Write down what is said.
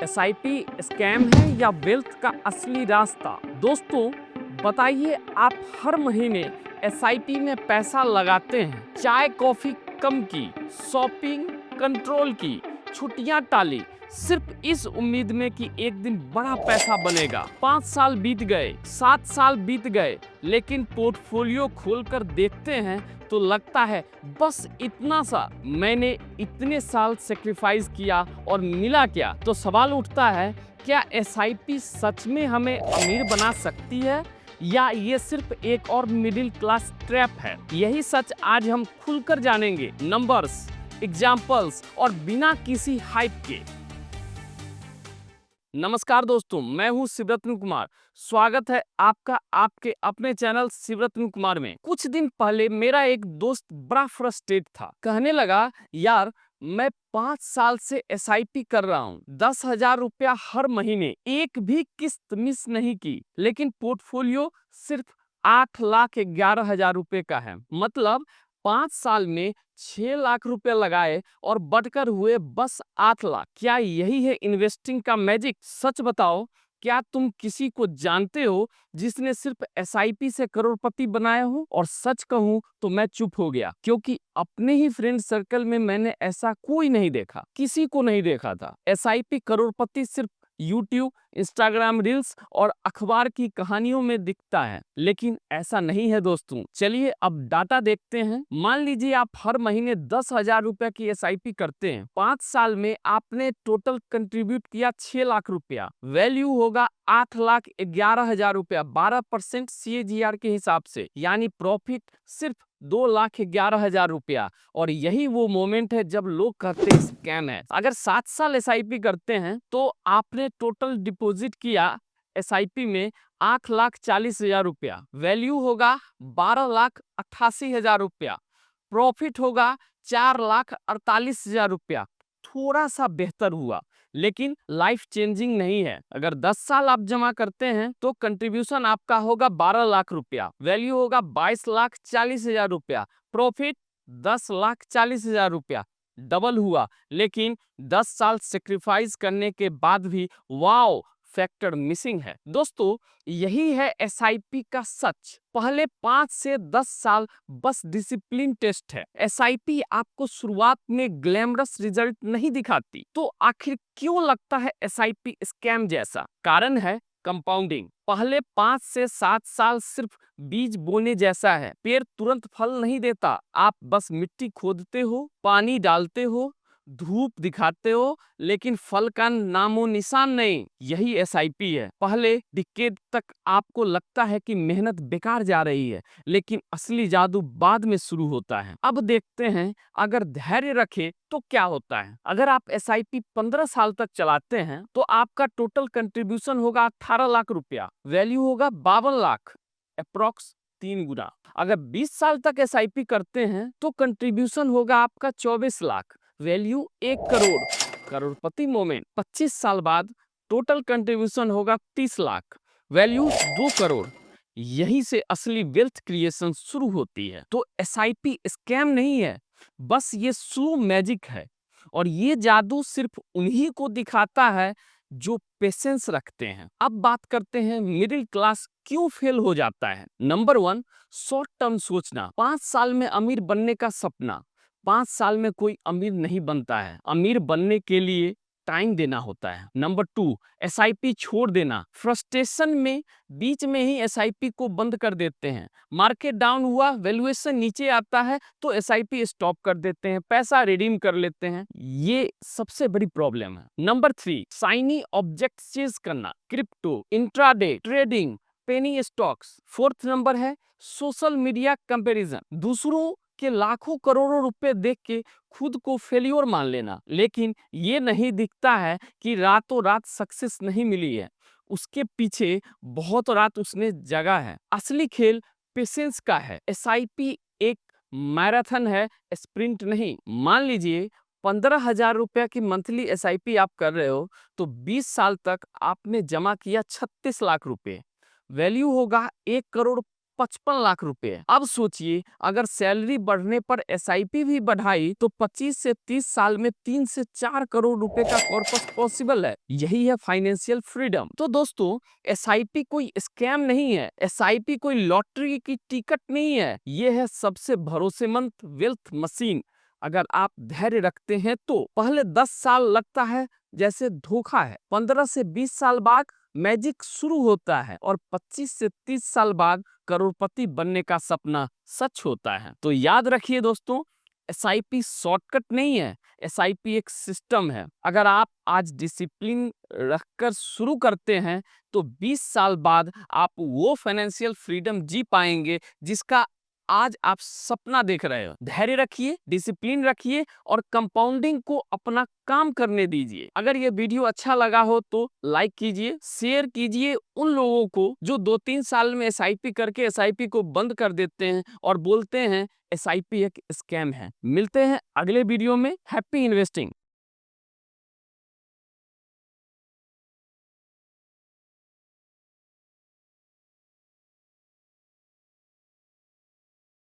SIP scam है या wealth का असली रास्ता? दोस्तों, बताइए, आप हर महीने एसआईपी में पैसा लगाते हैं, चाय कॉफी कम की, शॉपिंग कंट्रोल की, छुट्टियां टाली, सिर्फ इस उम्मीद में कि एक दिन बड़ा पैसा बनेगा। 5 साल बीत गए, 7 साल बीत गए, लेकिन पोर्टफोलियो खोलकर देखते हैं तो लगता है बस इतना सा। मैंने इतने साल सेक्रीफाइस किया और मिला क्या? तो सवाल उठता है, क्या एसआईपी सच में हमें अमीर बना सकती है या ये सिर्फ एक और मिडिल क्लास ट्रैप है? यही सच आज हम खुलकर जानेंगे, नंबर्स, एग्जाम्पल्स और बिना किसी हाइप के। नमस्कार दोस्तों, मैं हूं शिवरत्न कुमार। स्वागत है आपका आपके अपने चैनल शिवरत्न कुमार में। कुछ दिन पहले मेरा एक दोस्त बड़ा फ्रस्ट्रेट था। कहने लगा, यार मैं 5 साल से एसआईपी कर रहा हूँ, 10,000 रुपया हर महीने, एक भी किस्त मिस नहीं की, लेकिन पोर्टफोलियो सिर्फ 8,11,000 रुपए का है। मतलब 5 साल में 6 लाख रुपए लगाए और बढ़कर हुए बस 8 लाख। क्या यही है इन्वेस्टिंग का मैजिक? सच बताओ, क्या तुम किसी को जानते हो जिसने सिर्फ एसआईपी से करोड़पति बनाया हो? और सच कहूं तो मैं चुप हो गया, क्योंकि अपने ही फ्रेंड सर्कल में मैंने ऐसा कोई नहीं देखा, किसी को नहीं देखा था। एसआईपी करोड़पति सिर्फ यूट्यूब, इंस्टाग्राम रील्स और अखबार की कहानियों में दिखता है, लेकिन ऐसा नहीं है दोस्तों। चलिए अब डाटा देखते हैं। मान लीजिए आप हर महीने 10,000 रुपए की एसआईपी करते हैं। 5 साल में आपने टोटल कंट्रीब्यूट किया 6 लाख रुपया। वैल्यू होगा 8,11,000 रुपया, 12% CAGR के हिसाब से, यानी प्रॉफिट सिर्फ 2,11,000 रुपया। और यही वो मोमेंट है जब लोग कहते हैं स्कैम है। अगर 7 साल एसआईपी करते हैं तो आपने टोटल डिपॉजिट किया एसआईपी में 8,40,000 रुपया। वैल्यू होगा 12,88,000 रुपया। प्रॉफिट होगा 4,48,000 रुपया। थोड़ा सा बेहतर हुआ, लेकिन लाइफ चेंजिंग नहीं है। अगर 10 साल आप जमा करते हैं तो कंट्रीब्यूशन आपका होगा 12 लाख रुपया। वैल्यू होगा 22,40,000 रुपया। प्रॉफिट 10,40,000 रुपया। डबल हुआ, लेकिन 10 साल सेक्रीफाइस करने के बाद भी वाओ फैक्टर मिसिंग है। दोस्तों, यही है एसआईपी का सच। पहले 5 से 10 साल बस डिसिप्लिन टेस्ट है। एसआईपी आपको शुरुआत में ग्लैमरस रिजल्ट नहीं दिखाती, तो आखिर क्यों लगता है एसआईपी स्कैम जैसा? कारण है कंपाउंडिंग। पहले 5 से 7 साल सिर्फ बीज बोने जैसा है। पेड़ तुरंत फल नहीं देता। आप बस मिट्टी खोदते हो, पानी डालते हो, धूप दिखाते हो, लेकिन फल का नामो निशान नहीं। यही एसआईपी है। पहले डिकेड तक आपको लगता है कि मेहनत बेकार जा रही है, लेकिन असली जादू बाद में शुरू होता है। अब देखते हैं, अगर धैर्य रखे तो क्या होता है। अगर आप एसआईपी 15 साल तक चलाते हैं तो आपका टोटल कंट्रीब्यूशन होगा 18 लाख रुपया। वैल्यू होगा 52 लाख, अप्रोक्स 3 गुना। अगर 20 साल तक एसआईपी करते हैं तो कंट्रीब्यूशन होगा आपका 24 लाख। वैल्यू 1 करोड़, करोड़पति मोमेंट। 25 साल बाद टोटल कंट्रीब्यूशन होगा 30 लाख। वैल्यू 2 करोड़। यहीं से असली वेल्थ क्रिएशन शुरू होती है। तो एसआईपी स्कैम नहीं है, बस ये स्लो मैजिक है। और ये जादू सिर्फ उन्हीं को दिखाता है जो पेशेंस रखते हैं। अब बात करते हैं मिडिल क्लास क्यों फेल हो जाता है। नंबर 1, शॉर्ट टर्म सोचना। 5 साल में अमीर बनने का सपना। 5 साल में कोई अमीर नहीं बनता है। अमीर बनने के लिए टाइम देना होता है। नंबर 2, एसआईपी छोड़ देना। फ्रस्ट्रेशन में बीच में ही एसआईपी को बंद कर देते हैं। मार्केट डाउन हुआ, वैल्यूएशन नीचे आता है तो एसआईपी स्टॉप कर देते हैं, पैसा रिडीम कर लेते हैं। ये सबसे बड़ी प्रॉब्लम है। नंबर 3, शाइनी ऑब्जेक्ट चेज करना। Crypto, intraday trading, penny stocks. Fourth number है सोशल मीडिया कंपैरिजन। दूसरों के लाखों करोड़ों रुपए देख के खुद को फेलियर मान लेना। लेकिन ये नहीं दिखता है कि रातों रात सक्सेस नहीं मिली है, उसके पीछे बहुत रात उसने जगा है। असली खेल पेशेंस का है। एसआईपी एक मैराथन है, स्प्रिंट नहीं। मान लीजिए 15,000 रुपया की मंथली एसआईपी आप कर रहे हो तो 20 साल तक आपने जमा किया 36 लाख रुपए। वैल्यू होगा 1 करोड़ 55 लाख रुपए है। अब सोचिए अगर सैलरी बढ़ने पर एसआईपी भी बढ़ाई तो 25 से 30 साल में 3 से 4 करोड़ रुपए का कॉर्पस पॉसिबल है। यही है फाइनेंशियल फ्रीडम। तो दोस्तों, एसआईपी कोई स्कैम नहीं है, एसआईपी कोई लॉटरी की टिकट नहीं है, ये है सबसे भरोसेमंद वेल्थ मशीन। अगर आप धैर्य रखते हैं तो पहले 10 साल लगता है जैसे धोखा है, 15 से 20 साल बाद मैजिक शुरू होता है और 25 से 30 साल बाद करोड़पति बनने का सपना सच होता है। तो याद रखिए दोस्तों, एसआईपी शॉर्टकट नहीं है, एसआईपी एक सिस्टम है। अगर आप आज डिसिप्लिन रखकर शुरू करते हैं तो 20 साल बाद आप वो फाइनेंशियल फ्रीडम जी पाएंगे जिसका आज आप सपना देख रहे हो। धैर्य रखिए, डिसिप्लिन रखिए और कंपाउंडिंग को अपना काम करने दीजिए। अगर ये वीडियो अच्छा लगा हो तो लाइक कीजिए, शेयर कीजिए उन लोगों को जो 2-3 साल में एसआईपी करके एसआईपी को बंद कर देते हैं और बोलते हैं एसआईपी एक स्कैम है। मिलते हैं अगले वीडियो में। Happy investing.